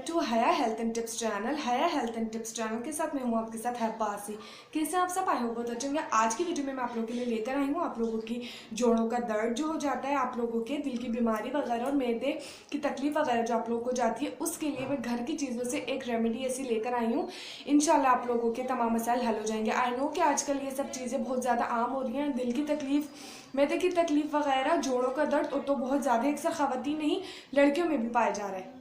Back to हया health and tips channel. हया health and tips channel के साथ मैं हूँ आपके साथ हैब्बासी। कैसे आप सब? आई होप बहुत अच्छे होंगे। आज की वीडियो में मैं आप लोगों के लिए लेकर आई हूँ आप लोगों की जोड़ों का दर्द जो हो जाता है, आप लोगों के दिल की बीमारी वगैरह और मैदे की तकलीफ वगैरह जो आप लोगों को जाती है, उसके लिए मैं घर की चीज़ों से एक रेमेडी ऐसी लेकर आई हूँ। इंशाल्लाह आप लोगों के तमाम मसाइल हल हो जाएंगे। आई नो कि आजकल ये सब चीज़ें बहुत ज़्यादा आम हो रही हैं। दिल की तकलीफ, मैदे की तकलीफ वगैरह, जोड़ों का दर्द तो बहुत ज़्यादा अक्सर ख़वातीन नहीं लड़कियों में भी पाया जा रहा है।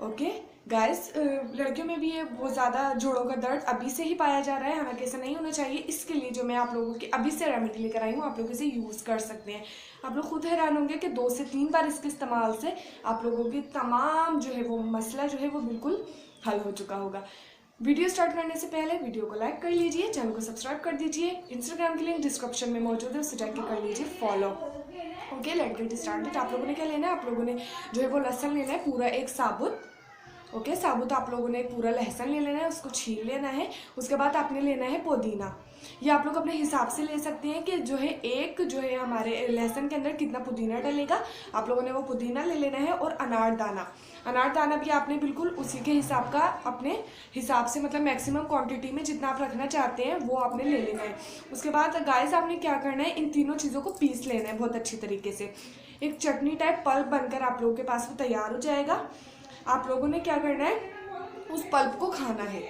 ओके गाइस, लड़कियों में भी ये बहुत ज़्यादा जोड़ों का दर्द अभी से ही पाया जा रहा है, हालांकि ऐसा नहीं होना चाहिए। इसके लिए जो मैं आप लोगों की अभी से रेमेडी लेकर आई हूँ, आप लोग इसे यूज़ कर सकते हैं। आप लोग खुद हैरान होंगे कि 2 से 3 बार इसके इस्तेमाल से आप लोगों की तमाम जो है वो मसला जो है वो बिल्कुल हल हो चुका होगा। वीडियो स्टार्ट करने से पहले वीडियो को लाइक कर लीजिए, चैनल को सब्सक्राइब कर दीजिए। इंस्टाग्राम की लिंक डिस्क्रिप्शन में मौजूद है, उससे जाके कर लीजिए follow. Okay, let's get started. आप लोगों ने क्या लेना है? आप लोगों ने जो है वो लहसुन लेना है पूरा एक साबुत। ओके, साबुत आप लोगों ने पूरा लहसुन ले लेना है, उसको छील लेना है। उसके बाद आपने लेना है पुदीना। ये आप लोग अपने हिसाब से ले सकते हैं कि जो है एक जो है हमारे लहसुन के अंदर कितना पुदीना डलेगा। आप लोगों ने वो पुदीना ले लेना है। और अनारदाना भी आपने बिल्कुल उसी के हिसाब का, अपने हिसाब से, मतलब मैक्सिमम क्वांटिटी में जितना आप रखना चाहते हैं वो आपने ले लेना है। उसके बाद गाइस आपने क्या करना है, इन तीनों चीज़ों को पीस लेना है बहुत अच्छी तरीके से। एक चटनी टाइप पल्प बनकर आप लोगों के पास वो तैयार हो जाएगा। आप लोगों ने क्या करना है, उस पल्प को खाना है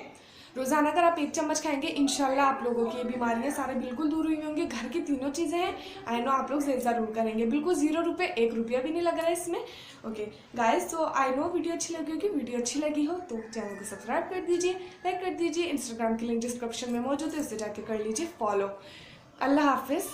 रोज़ाना। अगर आप 1 चम्मच खाएंगे, इंशाल्लाह आप लोगों की बीमारियां सारे बिल्कुल दूर हुई होंगी। घर की तीनों चीज़ें हैं, आई नो आप लोग ज़रूर करेंगे। बिल्कुल 0 रुपये, 1 रुपया भी नहीं लग रहा है इसमें। ओके गाइस, तो आई नो वीडियो अच्छी लगी होगी। वीडियो अच्छी लगी हो तो चैनल को सब्सक्राइब कर दीजिए, लाइक कर दीजिए। इंस्टाग्राम की लिंक डिस्क्रिप्शन में मौजूद है, उससे जाके कर लीजिए फॉलो। अल्लाह हाफिज़।